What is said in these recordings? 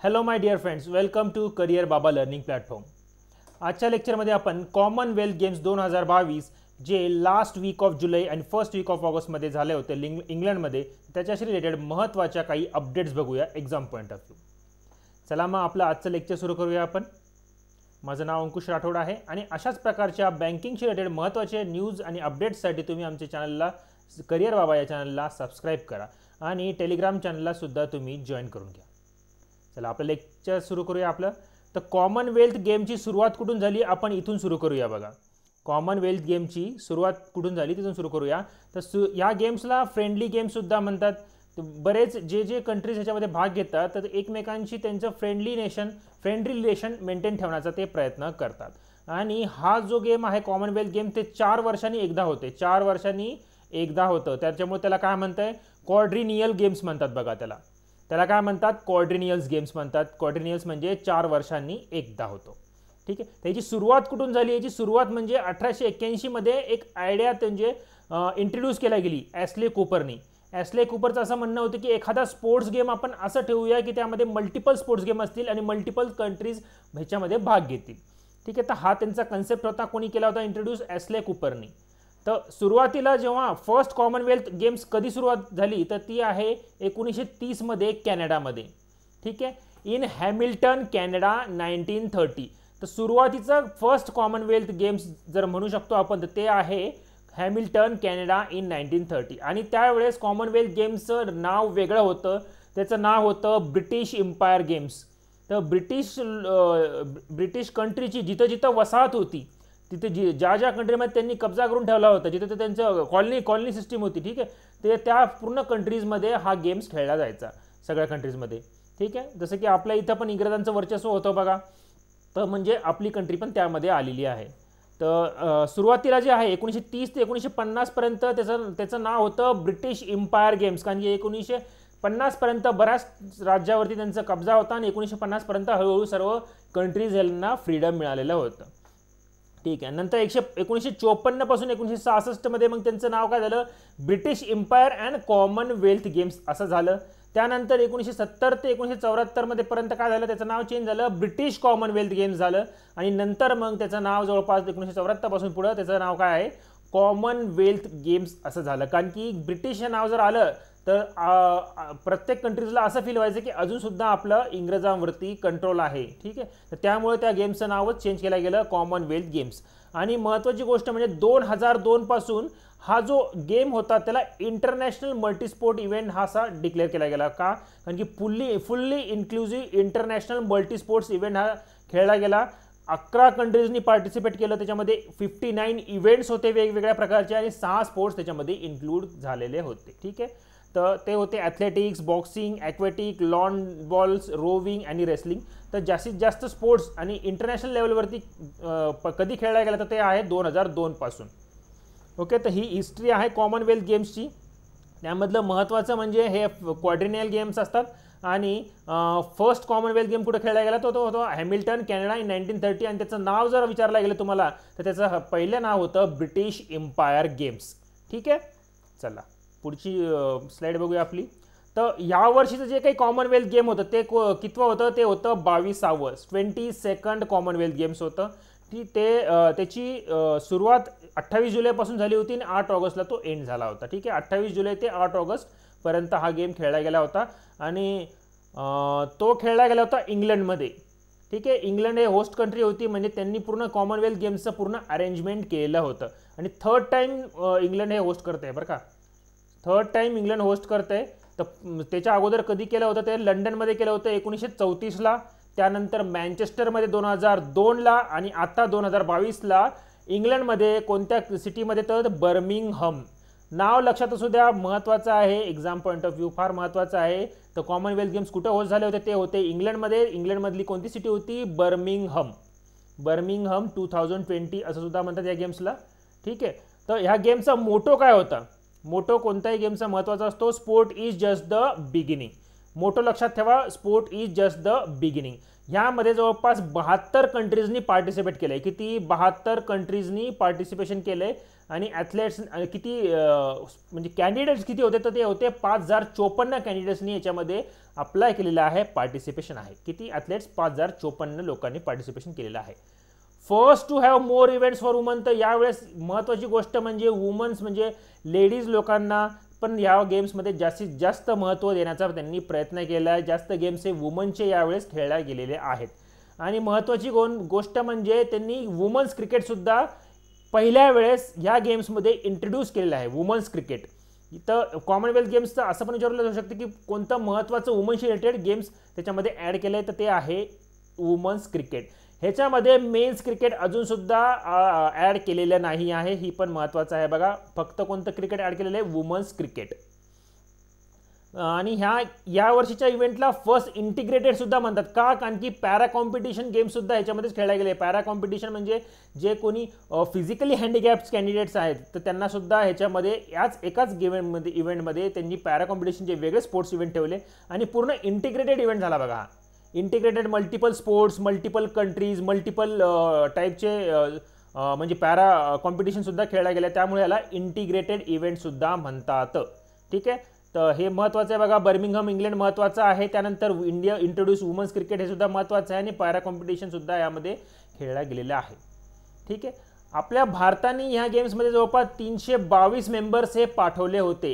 Hello my dear friends, welcome to career Baba learning platform. आजच्या लेक्चरमध्ये आपण कॉमनवेल्थ गेम्स 2022 जे लास्ट वीक ऑफ जुलै आणि फर्स्ट वीक ऑफ ऑगस्टमध्ये झाले होते इंग्लंडमध्ये, त्याच्याशी रिलेटेड महत्त्वाच्या काही अपडेट्स बघूया एक्झाम पॉईंट ऑफ व्ह्यू. चला मग आपलं आजचं लेक्चर सुरू करूया आपण. माझं नाव अंकुश राठोड आहे आणि अशाच प्रकारच्या बँकिंगशी रिलेटेड महत्त्वाचे न्यूज आणि अपडेट्ससाठी तुम्ही आमच्या चॅनलला करियर बाबा या चॅनलला सबस्क्राईब करा आणि टेलिग्राम चॅनलला सुद्धा तुम्ही जॉईन करून घ्या. चला आपलं लेक्चर सुरू करूया आपलं. तर कॉमनवेल्थ गेमची सुरुवात कुठून झाली आपण इथून सुरू करूया बघा. कॉमनवेल्थ गेमची सुरुवात कुठून झाली तिथून सुरू करूया. तर या गेम्सला फ्रेंडली गेमसुद्धा म्हणतात. बरेच जे कंट्रीज ह्याच्यामध्ये भाग घेतात तर एकमेकांशी त्यांचं फ्रेंडली रिलेशन मेंटेन ठेवण्याचा ते प्रयत्न करतात. आणि हा जो गेम आहे कॉमनवेल्थ गेम ते 4 वर्षांनी एकदा होते. 4 वर्षांनी एकदा होतं. त्याच्यामुळे त्याला काय म्हणताय, क्वाड्रिनियल गेम्स म्हणतात बघा. त्याला काय म्हणतात, क्वाड्रिनियल्स गेम्स म्हणतात. क्वाड्रिनियल्स म्हणजे 4 वर्षांनी एकदा होतो. ठीक आहे. त्याची सुरुवात कुठून झाली? याची सुरुवात म्हणजे 1881 मध्ये एक आयडिया म्हणजे इंट्रोड्यूस केला गेली ॲस्ले कूपरनी. ॲस्ले कूपरचं असं म्हणणं होतं की एखादा स्पोर्ट्स गेम आपण असं ठेवूया की त्यामध्ये मल्टिपल स्पोर्ट्स गेम असतील आणि मल्टिपल कंट्रीज ह्याच्यामध्ये भाग घेतील. ठीक आहे. तर हा त्यांचा कन्सेप्ट होता. कोणी केला होता इंट्रोड्यूस? ॲस्ले कूपरनी. तर सुरुवातीला जेव्हा फर्स्ट कॉमनवेल्थ गेम्स कधी सुरुवात झाली तर ती आहे 1930 मध्ये कॅनडामध्ये. ठीक आहे. In Hamilton Canada 1930. तर सुरुवातीचं फर्स्ट कॉमनवेल्थ गेम्स जर म्हणू शकतो आपण तर ते आहे हॅमिल्टन कॅनडा इन 1930. आणि त्यावेळेस कॉमनवेल्थ गेम्सचं नाव वेगळं होतं. त्याचं नाव होतं ब्रिटिश एम्पायर गेम्स. तर ब्रिटिश कंट्रीची जिथं जिथं वसाहत होती तिथे ज्या कंट्रीमध्ये त्यांनी कब्जा करून ठेवला होता, जिथे त्यांचं कॉलनी सिस्टीम होती. ठीक आहे. ते त्या पूर्ण कंट्रीजमध्ये हा गेम्स खेळला जायचा सगळ्या कंट्रीजमध्ये. ठीक आहे. जसं की आपल्या इथं पण इंग्रजांचं वर्चस्व होतं बघा. तर म्हणजे आपली कंट्री पण त्यामध्ये आलेली आहे. तर सुरुवातीला जे आहे 1930 ते 1950 पर्यंत त्याचं नाव होतं ब्रिटिश एम्पायर गेम्स. कारण की 1950 पर्यंत बऱ्याच राज्यावरती त्यांचा कब्जा होता आणि 1950 पर्यंत हळूहळू सर्व कंट्रीज यांना फ्रीडम मिळालेलं होतं. ठीक आहे. नंतर 1954 पासून 1966 मध्ये मग त्यांचं नाव काय झालं, British Empire and Commonwealth Games असं झालं. त्यानंतर 1970 ते 1974 मध्ये पर्यंत काय झालं, त्याचं नाव चेंज झालं, ब्रिटिश कॉमनवेल्थ गेम्स झालं. आणि नंतर मग त्याचं नाव जवळपास 1974 पासून पुढं त्याचं नाव काय आहे, कॉमनवेल्थ गेम्स असं झालं. कारण की ब्रिटिश हे नाव जर आलं तर प्रत्येक कंट्रीजला असं फील व्हायचं की अजूनसुद्धा आपलं इंग्रजांवरती कंट्रोल आहे. ठीक आहे. तर त्यामुळे त्या गेमचं नावच चेंज केलं गेलं कॉमनवेल्थ गेम्स. आणि महत्त्वाची गोष्ट म्हणजे 2002 पासून हा जो गेम होता त्याला इंटरनॅशनल मल्टीस्पोर्ट इव्हेंट हा असा डिक्लेअर केला गेला. का? कारण की fully inclusive international multisports event हा खेळला गेला. 11 कंट्रीजनी पार्टिसिपेट केलं. त्याच्यामध्ये 59 इव्हेंट्स होते वेगवेगळ्या प्रकारचे आणि 6 स्पोर्ट्स त्याच्यामध्ये इन्क्लूड झालेले होते. ठीक आहे. तर ते होते athletics, boxing, aquatic, lawn bowls, rowing आणि रेसलिंग. तर जास्तीत जास्त स्पोर्ट्स आणि इंटरनॅशनल लेवलवरती कधी खेळला गेला तर ते आहे 2002 पासून. ओके. तर ही हिस्ट्री आहे कॉमनवेल्थ गेम्सची. त्यामधलं महत्त्वाचं म्हणजे हे क्वाड्रिनियल गेम्स असतात. आणि फर्स्ट कॉमनवेल्थ गेम कुठे खेळला गेला तो होतो हॅमिल्टन कॅनडा इन 1930. आणि त्याचं नाव जर विचारलं गेलं तुम्हाला तर त्याचं पहिलं नाव होतं ब्रिटिश एम्पायर गेम्स. ठीक आहे. चला पुढची स्लाइड बघूया आपली. तर यावर्षीचं जे काही कॉमनवेल्थ गेम होतं ते कितवं होतं, ते होतं 22वां 22nd कॉमनवेल्थ गेम्स होतं. ती त्याची सुरुवात 28 जुलैपासून झाली होती आणि 8 ऑगस्टला तो एंड झाला होता. ठीक आहे. 28 जुलै ते 8 ऑगस्टपर्यंत हा गेम खेळला गेला होता. आणि तो खेळला गेला होता इंग्लंडमध्ये. ठीक आहे. इंग्लंड हे होस्ट कंट्री होती. म्हणजे त्यांनी पूर्ण कॉमनवेल्थ गेम्सचं पूर्ण अरेंजमेंट केलेलं होतं. आणि 3rd टाईम इंग्लंड हे होस्ट करते बरं का. 3rd टाईम इंग्लंड होस्ट करते. तर त्याच्या अगोदर कधी केलं होतं ते लंडनमध्ये केलं होतं 1934ला. त्यानंतर मँचेस्टरमध्ये 2002ला आणि आता 2022ला इंग्लंडमध्ये कोणत्या सिटीमध्ये तर बर्मिंगहम. नाव लक्षात असू द्या, महत्त्वाचं आहे, एक्झाम पॉईंट ऑफ व्ह्यू फार महत्त्वाचं आहे. तर कॉमनवेल्थ गेम्स कुठं होस्ट झाले होते ते होते इंग्लंडमध्ये. इंग्लंडमधली कोणती सिटी होती? बर्मिंगहम. 2020 असं सुद्धा म्हणतात या गेम्सला. ठीक आहे. तर ह्या गेमचा मोटो काय होता? मोटो कोणत्याही गेमचा महत्त्वाचा असतो, sport is just the beginning. Motto लक्षात ठेवा, sport is just the beginning. ह्यामध्ये जवळपास 72 कंट्रीजनी पार्टिसिपेट केलं आहे. किती? 72 कंट्रीजनी पार्टिसिपेशन केलं आहे. आणि ॲथलेट्स किती म्हणजे कॅन्डिडेट्स किती होते, तर ते होते 5054 कॅन्डिडेट्सनी याच्यामध्ये अप्लाय केलेलं आहे, पार्टिसिपेशन आहे. किती ॲथलेट्स? 5054 लोकांनी पार्टिसिपेशन केलेलं आहे. First to have more events for women. तर यावेळेस महत्त्वाची गोष्ट म्हणजे वुमन्स म्हणजे लेडीज लोकांना पण या गेम्समध्ये जास्तीत जास्त महत्त्व देण्याचा त्यांनी प्रयत्न केला आहे. जास्त गेम्स हे वुमनचे यावेळेस खेळल्या गेलेले आहेत. आणि महत्त्वाची गोष्ट म्हणजे त्यांनी वुमन्स क्रिकेटसुद्धा पहिल्या वेळेस ह्या गेम्समध्ये इंट्रोड्यूस केलेलं आहे, वुमन्स क्रिकेट. इथं कॉमनवेल्थ गेम्सचं असं पण विचारलं जाऊ शकतं की कोणतं महत्त्वाचं वुमन्स रिलेटेड गेम्स त्याच्यामध्ये ॲड केलं आहे, तर ते आहे वुमन्स क्रिकेट. ह्याच्यामध्ये मेन्स क्रिकेट अजूनसुद्धा ॲड केलेलं नाही आहे, ही पण महत्त्वाचं आहे बघा. फक्त कोणतं क्रिकेट ॲड केलेलं आहे? Women's cricket. आणि या वर्षीच्या इव्हेंटला फर्स्ट इंटिग्रेटेडसुद्धा म्हणतात. का? कारण की पॅरा कॉम्पिटिशन गेमसुद्धा ह्याच्यामध्येच खेळला गेले. पॅरा कॉम्पिटिशन म्हणजे जे कोणी फिजिकली हँडिकॅप्ड कॅन्डिडेट्स आहेत तर त्यांनासुद्धा ह्याच्यामध्ये याच एकाच इव्हेंटमध्ये त्यांनी पॅरा कॉम्पिटिशनचे वेगळे स्पोर्ट्स इव्हेंट ठेवले आणि पूर्ण इंटिग्रेटेड इव्हेंट झाला बघा. Integrated multiple sports, multiple countries, multiple टाईपचे म्हणजे पॅरा कॉम्पिटिशनसुद्धा खेळला गेला, त्यामुळे याला इंटिग्रेटेड इव्हेंटसुद्धा म्हणतात. ठीक आहे, तर हे महत्त्वाचं आहे बघा. बर्मिंगहम इंग्लंड महत्त्वाचं आहे. त्यानंतर इंडिया इंट्रोड्यूस वुमन्स क्रिकेट हे सुद्धा महत्त्वाचं आहे आणि पॅरा कॉम्पिटिशनसुद्धा यामध्ये खेळला गेलेलं आहे. ठीक आहे, आपल्या भारताने ह्या गेम्समध्ये जवळपास 322 मेंबर्स हे पाठवले होते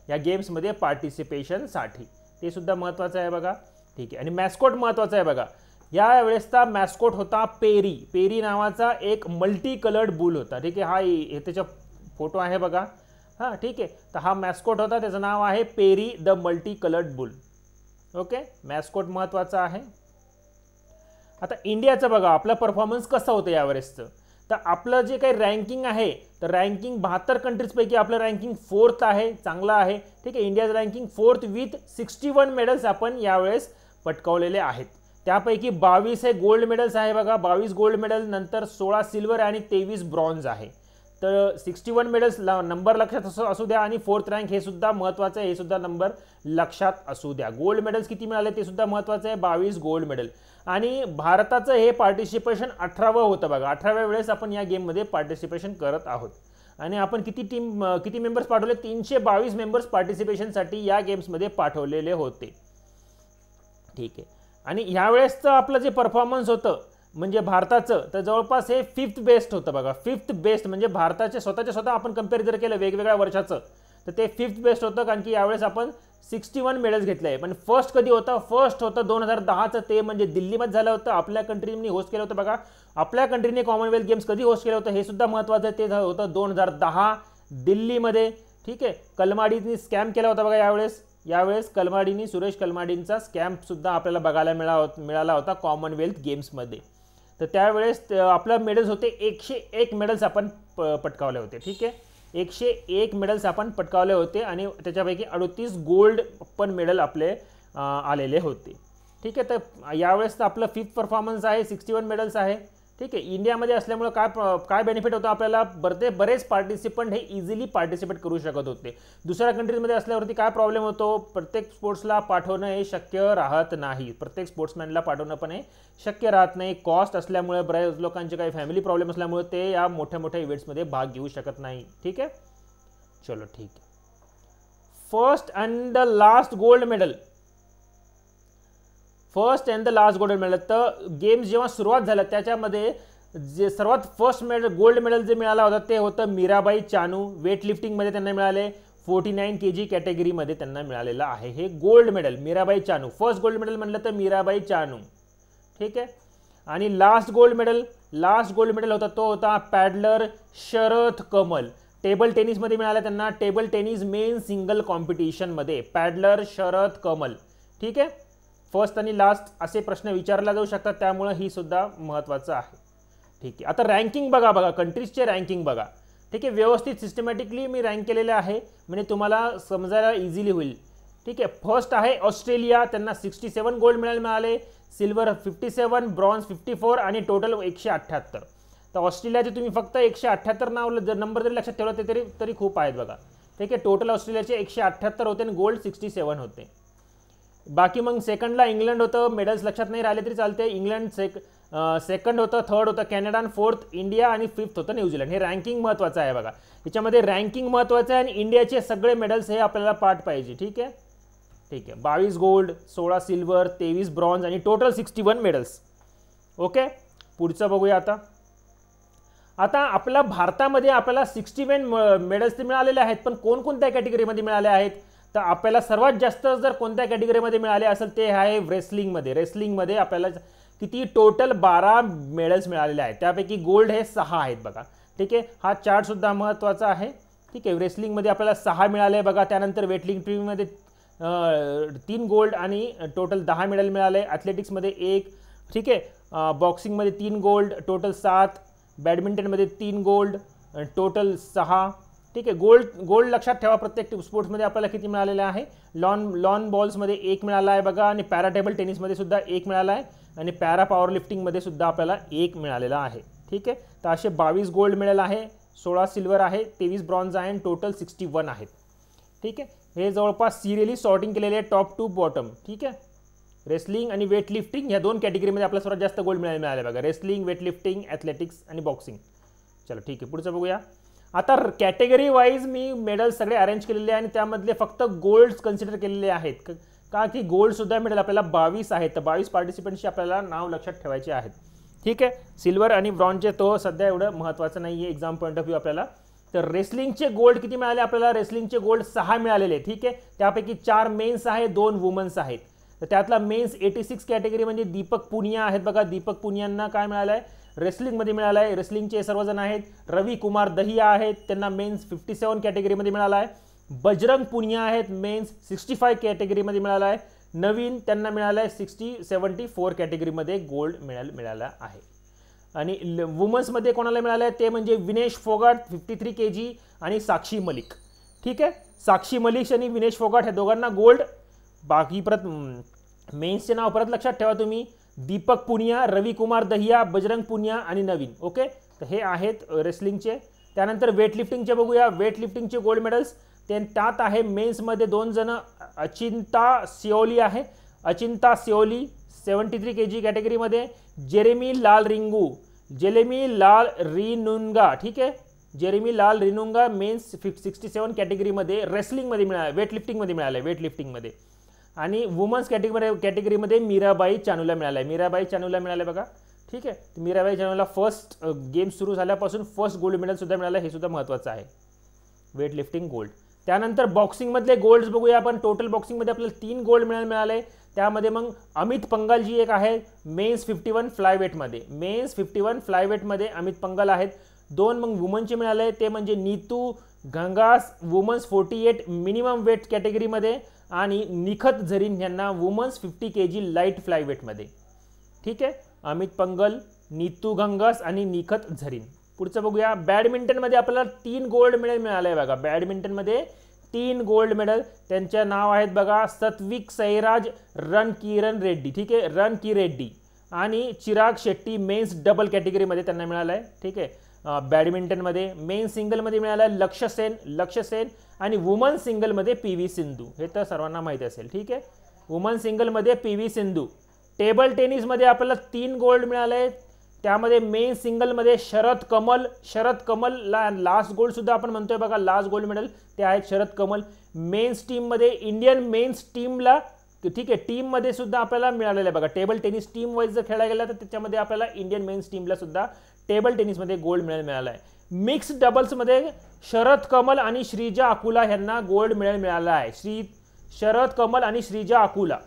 या गेम्समध्ये पार्टिसिपेशनसाठी. ते सुद्धा महत्त्वाचं आहे बघा. ठीक आहे, आणि मॅस्कोट महत्त्वाचा आहे बघा. या वेळेसचा मॅस्कोट होता पेरी. पेरी नावाचा एक मल्टी कलर्ड बुल होता. ठीक आहे, हा त्याचा फोटो आहे बघा. हां, ठीक आहे, तर हा मॅस्कोट होता, त्याचं नाव आहे Perry the multi coloured bull. Okay, mascot महत्त्वाचा आहे. आता इंडियाचं बघा, आपला परफॉर्मन्स कसं होतं यावेळेसचं. तर आपलं जे काही रँकिंग आहे, तर रँकिंग 72 कंट्रीजपैकी आपलं रँकिंग 4th आहे, चांगलं आहे. ठीक आहे, इंडियाचं रँकिंग 4th विथ 61 मेडल्स आपण यावेळेस पटकावलेले आहेत. त्यापैकी 22 हे गोल्ड मेडल्स आहे बघा, 22 गोल्ड मेडल, नंतर 16 सिल्वर आणि 23 ब्रॉन्झ आहे. तर 61 मेडल्स नंबर लक्षात असू द्या आणि 4th रँक हे सुद्धा महत्त्वाचं आहे, हे सुद्धा नंबर लक्षात असू द्या. गोल्ड मेडल्स किती मिळाले ते सुद्धा महत्त्वाचं आहे, 22 गोल्ड मेडल. आणि भारताचं हे पार्टिसिपेशन 18वं होतं बघा. 18व्या वेळेस आपण या गेममध्ये पार्टिसिपेशन करत आहोत. आणि आपण किती मेंबर्स पाठवले? 322 मेंबर्स पार्टिसिपेशनसाठी या गेम्समध्ये पाठवलेले होते. ठीक आहे, आणि ह्यावेळेसचं आपलं जे परफॉर्मन्स होतं म्हणजे भारताचं, तर जवळपास हे 5th बेस्ट होतं बघा. 5th बेस्ट म्हणजे भारताचे स्वतः आपण कम्पेअर जर केलं वेगवेगळ्या वर्षाचं, तर ते 5th बेस्ट होतं. कारण की यावेळेस आपण 61 मेडल्स घेतले आहे. पण फर्स्ट कधी होतं? फर्स्ट होतं 2010चं, ते म्हणजे दिल्लीमध्ये झालं होतं. आपल्या कंट्रीने होस्ट केलं होतं बघा. आपल्या कंट्रीने कॉमनवेल्थ गेम्स कधी होस्ट केलं होतं हे सुद्धा महत्त्वाचं आहे. ते होतं 2010 दिल्लीमध्ये. ठीक आहे, कलमाडींनी स्कॅम केला होता बघा यावेळेस कलमाडींनी, सुरेश कलमाडींचा स्कॅमसुद्धा आपल्याला बघायला मिळाला होता कॉमनवेल्थ गेम्समध्ये. तर त्यावेळेस आपलं मेडल्स होते 101 मेडल्स आपण पटकावले होते. ठीक आहे, 101 मेडल्स आपण पटकावले होते आणि त्याच्यापैकी 38 गोल्ड पण मेडल आपले आलेले होते. ठीक आहे, तर यावेळेस तर आपलं 5th परफॉर्मन्स आहे, 61 मेडल्स आहे. ठीक आहे, इंडियामध्ये असल्यामुळे काय बेनिफिट होतं आपल्याला? बरेच पार्टिसिपंट हे इझिली पार्टिसिपेट करू शकत होते. दुसऱ्या कंट्रीजमध्ये असल्यावरती काय प्रॉब्लेम होतो? प्रत्येक स्पोर्ट्सला पाठवणं हे शक्य राहत नाही. प्रत्येक स्पोर्ट्समॅनला पाठवणं पण हे शक्य राहत नाही. कॉस्ट असल्यामुळे, बऱ्याच लोकांचे काही फॅमिली प्रॉब्लेम असल्यामुळे ते या मोठ्या इव्हेंट्समध्ये भाग घेऊ शकत नाही. ठीक आहे, चलो ठीक आहे. First and the last gold medal. First and the last gold medal. तर गेम्स जेव्हा सुरुवात झालं त्याच्यामध्ये जे सर्वात फर्स्ट गोल्ड मेडल जे मिळाला होता ते होतं मीराबाई चानू. वेट लिफ्टिंगमध्ये त्यांना मिळाले, 49 kg कॅटेगरीमध्ये त्यांना मिळालेलं आहे हे gold medal. Mirabai Chanu first gold medal म्हणलं तर मीराबाई चानू. ठीक आहे, आणि लास्ट गोल्ड मेडल होता तो होता पॅडलर शरथ कमल. टेबल टेनिसमध्ये मिळालं त्यांना, टेबल टेनिस मेन सिंगल कॉम्पिटिशनमध्ये पॅडलर शरथ कमल. ठीक आहे, फर्स्ट आणि लास्ट असे प्रश्न विचारला जाऊ शकतात, त्यामुळे ही सुद्धा महत्त्वाचं आहे. ठीक आहे, आता रँकिंग बघा कंट्रीजचे रँकिंग बघा. ठीक आहे, व्यवस्थित सिस्टमॅटिकली मी रँक केलेले आहे म्हणजे तुम्हाला समजायला इझिली होईल. ठीक आहे, फर्स्ट आहे ऑस्ट्रेलिया, त्यांना 67 गोल्ड मेडल मिळाले, सिल्वर 57, ब्रॉन्झ 54 आणि टोटल 178. तर ऑस्ट्रेलियाचे तुम्ही फक्त 178 जर नंबर जरी लक्षात ठेवला तरी खूप आहेत बघा. ठीक आहे, टोटल ऑस्ट्रेलियाचे 178 होते आणि गोल्ड 67 होते. बाकी मग सेकंडला इंग्लंड होतं, मेडल्स लक्षात नाही राहिले तरी चालते. इंग्लंड सेकंड होतं, थर्ड होतं कॅनडा आणि फोर्थ इंडिया आणि फिफ्थ होतं न्यूझीलंड. हे रँकिंग महत्त्वाचं आहे बघा, याच्यामध्ये रँकिंग महत्त्वाचं आहे आणि इंडियाचे सगळे मेडल्स हे आपल्याला पाठ पाहिजे. ठीक आहे, ठीक आहे. 22 गोल्ड, 16 सिल्वर, 23 ब्रॉन्झ आणि टोटल 61 मेडल्स. ओके, पुढचं बघूया. आता आपल्या भारतामध्ये आपल्याला 61 मेडल्स मिळालेले आहेत, पण कोणकोणत्या कॅटेगरीमध्ये मिळाले आहेत तर आपल्याला सर्वात जास्त जर कोणत्या कॅटेगरीमध्ये मिळाले असेल ते आहे रेसलिंगमध्ये. रेसलिंगमध्ये आपल्याला किती टोटल 12 मेडल्स मिळालेले आहेत, त्यापैकी गोल्ड हे 6 आहेत बघा. ठीक आहे, हा चार्टसुद्धा महत्त्वाचा आहे. ठीक आहे, रेसलिंगमध्ये आपल्याला 6 मिळाले बघा. त्यानंतर वेटलिफ्टिंगमध्ये 3 गोल्ड आणि टोटल 10 मेडल मिळाले. ॲथलेटिक्समध्ये 1. ठीक आहे, बॉक्सिंगमध्ये 3 गोल्ड टोटल 7. बॅडमिंटनमध्ये 3 गोल्ड टोटल 6. ठीक आहे, गोल्ड लक्षात ठेवा, प्रत्येक स्पोर्ट्समध्ये आपल्याला किती मिळालेलं आहे. लॉन बॉल्समध्ये 1 मिळाला आहे बघा आणि पॅरा टेबल टेनिसमध्ये सुद्धा 1 मिळाला आहे आणि पॅरा पॉवर लिफ्टिंगमध्ये सुद्धा आपल्याला 1 मिळालेला आहे. ठीक आहे, तर असे 22 गोल्ड मिळाले आहे, 16 सिल्वर आहे, 23 ब्रॉन्झ आहे आणि टोटल 61 आहेत. ठीक आहे, हे जवळपास सिरियली सॉर्टिंग केलेले आहे टॉप टू बॉटम. ठीक आहे, रेसलिंग आणि वेटलिफ्टिंग या 2 कॅटेगरीमध्ये आपल्याला सर्वात जास्त गोल्ड मिळाले बघा. रेसलिंग, वेटलिफ्टिंग, ॲथलेटिक्स आणि बॉक्सिंग. चलो ठीक आहे, पुढचं बघूया. आता कॅटेगरी वाईज मी मेडल सगळे अरेंज केलेले आहे आणि त्यामधले फक्त गोल्ड कन्सिडर केलेले आहेत का की गोल्डसुद्धा मेडल आपल्याला 22 आहेत, तर 22 पार्टिसिपंट्सची आपल्याला नाव लक्षात ठेवायचे आहेत. ठीक आहे, सिल्वर आणि ब्रॉन्झचे तो सध्या एवढं महत्त्वाचं नाही आहे एक्झाम पॉईंट ऑफ व्ह्यू आपल्याला. तर रेसलिंगचे गोल्ड किती मिळाले आपल्याला, रेसलिंगचे गोल्ड 6 मिळालेले. ठीक आहे, त्यापैकी 4 मेन्स आहे, 2 वुमन्स आहेत. तर त्यातला मेन्स 86 कॅटेगरी म्हणजे दीपक पुनिया आहेत बघा. दीपक पुनियांना काय मिळालं आहे, रेसलिंगमध्ये मिळालं आहे. रेसलिंगचे सर्वजण आहेत. रवी कुमार दहिया आहेत, त्यांना मेन्स 57 कॅटेगरीमध्ये मिळाला आहे. बजरंग पुनिया आहेत, मेन्स 65 कॅटेगरीमध्ये मिळाला आहे. नवीन त्यांना मिळालं आहे 74 कॅटेगरीमध्ये गोल्ड मिळाला आहे. आणि वुमन्समध्ये कोणाला मिळालं आहे ते म्हणजे विनेश फोगाट 53 kg आणि साक्षी मलिक. ठीक आहे, साक्षी मलिक आणि विनेश फोगाट ह्या दोघांना गोल्ड. बाकी परत मेन्सचे नाव परत लक्षात ठेवा तुम्ही, दीपक पुनिया, रवी कुमार दहिया, बजरंग पुनिया आणि नवीन. ओके, तर हे आहेत रेसलिंगचे. त्यानंतर वेटलिफ्टिंगचे बघूया. वेटलिफ्टिंगचे गोल्ड मेडल्स त्यात आहे मेन्समध्ये 2 जण, अचिंता सिओली आहे. अचिंता सिओली 73 kg कॅटेगरीमध्ये. जेरेमी लाल रिनुंगा. ठीक आहे, जेरेमी लाल रिनुंगा मेन्स 67 कॅटेगरीमध्ये रेसलिंगमध्ये मिळाले, वेटलिफ्टिंगमध्ये मिळाले, वेटलिफ्टिंगमध्ये. आणि वुमन्स कॅटेगरीमध्ये मीराबाई चानूला मिळाला आहे. मीराबाई चानूला मिळाले बघा. ठीक आहे, मीराबाई चानूला फर्स्ट गेम सुरू झाल्यापासून फर्स्ट गोल्ड मेडलसुद्धा मिळालं, हे सुद्धा महत्त्वाचं आहे. Weightlifting gold. त्यानंतर बॉक्सिंगमधले गोल्ड्स बघूया आपण. टोटल बॉक्सिंगमध्ये आपल्याला 3 गोल्ड मिळाले. त्यामध्ये मग अमित पंगलजी एक आहे मेन्स 51 फ्लायवेटमध्ये. मेन्स 51 फ्लायवेटमध्ये अमित पंगल आहेत. 2 मग वुमनचे मिळाले, ते म्हणजे Neetu Ghangas women's 48 minimum weight कॅटेगरीमध्ये आणि निखत झरीन यांना वुमन्स 50 kg लाईट फ्लायवेटमध्ये. ठीक आहे, अमित पंगल, नीतू घंगास आणि निखत झरीन. पुढचं बघूया. बॅडमिंटनमध्ये आपल्याला 3 गोल्ड मेडल मिळाले आहे बघा. बॅडमिंटनमध्ये 3 गोल्ड मेडल, त्यांच्या नाव आहेत बघा, सत्विक सैराज रणकिरण रेड्डी. ठीक आहे, रणकी रेड्डी आणि चिराग शेट्टी मेन्स डबल कॅटेगरीमध्ये त्यांना मिळालं आहे. ठीक आहे, बॅडमिंटनमध्ये. मेन्स सिंगलमध्ये मिळालं आहे लक्ष्य सेन आणि वुमन सिंगलमध्ये PV सिंधू. हे तर सर्वांना माहिती असेल. ठीक आहे, वुमन सिंगलमध्ये PV सिंधू. टेबल टेनिसमध्ये आपल्याला 3 गोल्ड मिळाले. त्यामध्ये मेन सिंगलमध्ये शरद कमलला लास्ट गोल्ड सुद्धा आपण म्हणतोय बघा, लास्ट गोल्ड मेडल ते आहेत शरद कमल. मेन्स टीममध्ये इंडियन मेन्स टीमला, ठीक आहे, टीममध्ये सुद्धा आपल्याला मिळालेलं आहे बघा. टेबल टेनिस टीम वाईज जर खेळायला गेला तर त्याच्यामध्ये आपल्याला इंडियन मेन्स टीमला सुद्धा टेबल टेनिसमध्ये गोल्ड मेडल मिळाला आहे. मिक्स्ड डबल्समध्ये शरद कमल आणि श्रीजा अकुला यांना गोल्ड मेडल मिळाला आहे. शरद कमल आणि श्रीजा अकुला.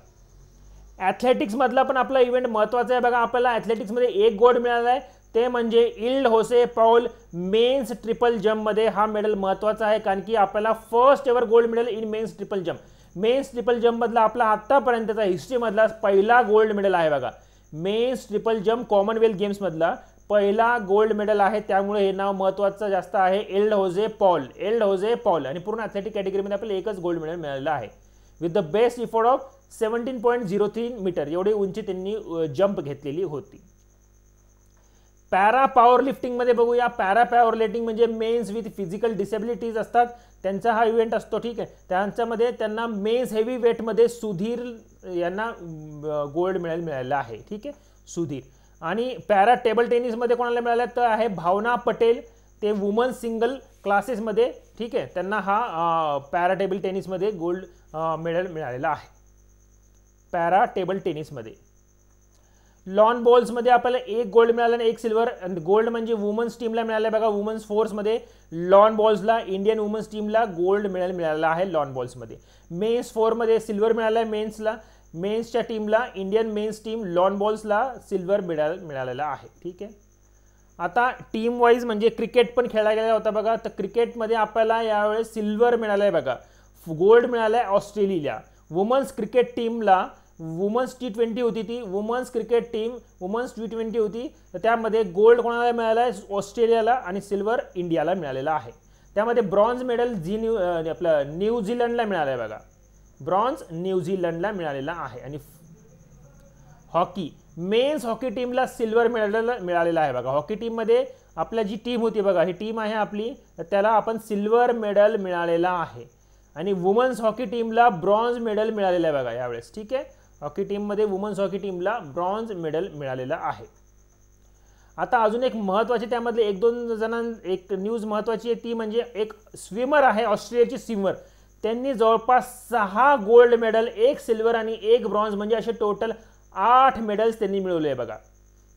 ॲथलेटिक्समधला पण आपला इव्हेंट महत्त्वाचा आहे बघा. आपल्याला ॲथलेटिक्समध्ये 1 गोल्ड मिळाला आहे, ते म्हणजे इल्ड होसे पौल मेन्स ट्रिपल जम्पमध्ये. हा मेडल महत्त्वाचा आहे कारण की आपल्याला first ever gold medal in men's triple jump. Men's triple जम्पमधला आपला आत्तापर्यंतचा हिस्ट्रीमधला पहिला गोल्ड मेडल आहे बघा. मेन्स ट्रिपल जम्प कॉमनवेल्थ गेम्समधला पहिला गोल्ड मेडल आहे, त्यामुळे हे नाव महत्त्वाचं जास्त आहे, एल्ड होजे पॉल. आणि पूर्ण ॲथलेटिक कॅटेगरीमध्ये आपल्याला एकच गोल्ड मेडल मिळालेलं आहे with the best effort of 17.03 metre एवढी उंची त्यांनी जंप घेतलेली होती. पॅरा पॉवर लिफ्टिंगमध्ये बघूया. पॅरा पॉवर लिफ्टिंग म्हणजे मेन्स विथ फिजिकल डिसेबिलिटीज असतात त्यांचा हा इव्हेंट असतो, ठीक आहे. त्यांच्यामध्ये त्यांना मेन्स हेवी वेटमध्ये सुधीर यांना गोल्ड मेडल मिळालेलं आहे, ठीक आहे, सुधीर. आणि पॅरा टेबल टेनिसमध्ये कोणाला मिळालं तर आहे भावना पटेल, ते वुमन सिंगल क्लासेसमध्ये, ठीक आहे, त्यांना हा पॅरा टेबल टेनिसमध्ये गोल्ड मेडल मिळालेला आहे, पॅरा टेबल टेनिसमध्ये. लॉन बॉल्समध्ये आपल्याला 1 गोल्ड मिळाला आणि 1 सिल्वर. गोल्ड म्हणजे वुमन्स टीमला मिळालं आहे बघा, वुमन्स फोर्समध्ये लॉन बॉल्सला इंडियन वुमन्स टीमला गोल्ड मेडल मिळालेला आहे लॉन बॉल्समध्ये. मेन्स 4मध्ये सिल्वर मिळालं आहे मेन्सला, मेन्सच्या टीमला इंडियन मेन्स टीम लॉन बॉल्सला सिल्वर मेडल मिळालेला आहे, ठीक आहे. आता टीम वाईज म्हणजे क्रिकेट पण खेळला गेला होता बघा, तर क्रिकेटमध्ये आपल्याला यावेळेस सिल्वर मिळालं आहे बघा, गोल्ड मिळालं आहे ऑस्ट्रेलियाला. वुमन्स क्रिकेट टीमला वुमन्स T20 होती, ती women's cricket team women's T20 होती, तर त्यामध्ये गोल्ड कोणाला मिळाला आहे ऑस्ट्रेलियाला आणि सिल्वर इंडियाला मिळालेला आहे. त्यामध्ये ब्रॉन्झ मेडल आपलं न्यूझीलंडला मिळालं आहे बघा, ब्रॉन्झ न्यूझीलंडला मिळालेला आहे. आणि हॉकी मेन्स हॉकी टीमला सिल्वर मेडल मिळालेला आहे बघा. हॉकी टीममध्ये आपल्या जी टीम होती बघा, ही टीम आहे आपली, तर त्याला आपण सिल्वर मेडल मिळालेला आहे. आणि वुमन्स हॉकी टीमला ब्रॉन्झ मेडल मिळालेलं आहे बघा यावेळेस, ठीक आहे. हॉकी टीममध्ये वुमन्स हॉकी टीमला ब्रॉन्झ मेडल मिळालेलं आहे. आता अजून एक महत्त्वाची त्यामधले 1-2 जणांना एक न्यूज महत्त्वाची आहे, ती म्हणजे एक स्विमर आहे, ऑस्ट्रेलियाची स्विमर, त्यांनी जवळपास 6 गोल्ड मेडल, 1 सिल्वर आणि 1 ब्रॉन्झ म्हणजे असे टोटल 8 मेडल्स त्यांनी मिळवले आहे बघा.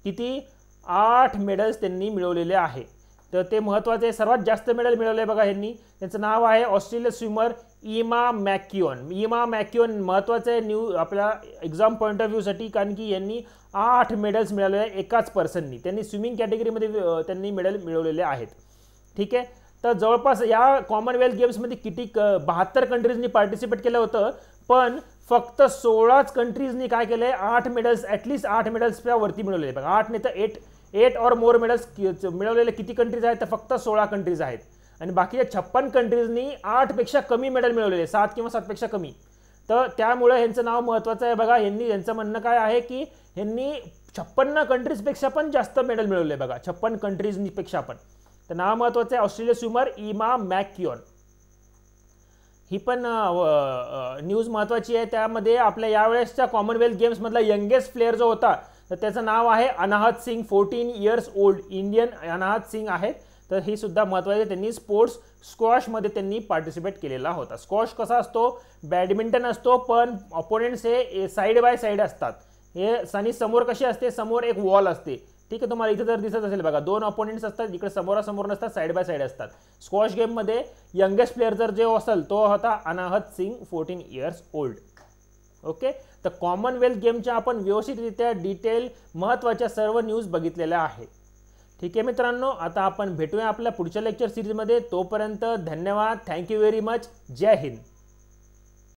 किती? 8 मेडल्स त्यांनी मिळवलेले आहे. तर ते महत्त्वाचे, सर्वात जास्त मेडल मिळवले आहे बघा यांनी. त्यांचं नाव आहे ऑस्ट्रेलियन स्विमर इमा मॅक्युअन. इमा मॅक्युअन महत्त्वाचं आहे आपल्या एक्झाम पॉईंट ऑफ व्ह्यूसाठी, कारण की यांनी 8 मेडल्स मिळवले आहे एकाच पर्सननी. त्यांनी स्विमिंग कॅटेगरीमध्ये त्यांनी मेडल मिळवलेले आहेत, ठीक आहे. तर जवळपास या कॉमनवेल्थ गेम्समध्ये किती 72 कंट्रीजनी पार्टिसिपेट केलं होतं, पण फक्त 16च कंट्रीजनी काय केलं आहे, 8 मेडल्स, ॲटलिस्ट 8 मेडल्सच्या वरती मिळवलेले बघा. 8 नाही तर 8 और मोर मेडल्स मिळवलेले किती कंट्रीज आहेत, तर फक्त 16 कंट्रीज आहेत. आणि बाकीच्या 56 कंट्रीजनी 8पेक्षा कमी मेडल मिळवलेले, 7 किंवा 7पेक्षा कमी. तर त्यामुळे यांचं नाव महत्त्वाचं आहे बघा. यांचं म्हणणं काय आहे की यांनी 56 कंट्रीजपेक्षा पण जास्त मेडल मिळवले बघा, 56 कंट्रीजपेक्षा पण. तर नाव महत्त्वाचं आहे ऑस्ट्रेलियन स्विमर इमा मॅक्युअन. ही पण न्यूज महत्त्वाची आहे. त्यामध्ये आपल्या यावेळेसच्या कॉमनवेल्थ गेम्समधला यंगेस्ट प्लेअर जो होता, तर त्याचं नाव आहे Anahat Singh, 14 years old, Indian Anahat Singh आहेत. तर ही सुद्धा महत्त्वाची आहे. त्यांनी स्पोर्ट्स स्क्वॉशमध्ये त्यांनी पार्टिसिपेट केलेला होता. स्क्वॉश कसा असतो, बॅडमिंटन असतो, पण अपोनेंट्स हे साईड बाय साईड असतात. हे आणि समोर कशी असते, समोर एक वॉल असते, ठीक आहे. तुम्हाला इथे जर दिसत असेल बघा, 2 अपोनेंट्स असतात, इकडे समोरासमोर नसतात, साईड बाय साईड असतात. स्क्वॉश गेममध्ये यंगेस्ट प्लेअर जर जे असेल तो होता अनाहत सिंग, 14 इयर्स ओल्ड. ओके. तर कॉमनवेल्थ गेमच्या आपण व्यवस्थितरित्या डिटेल महत्त्वाच्या सर्व न्यूज बघितलेल्या आहेत, ठीक आहे मित्रांनो. आता आपण भेटूया आपल्या पुढच्या लेक्चर सिरीजमध्ये. तोपर्यंत धन्यवाद, थँक्यू व्हेरी मच, जय हिंद.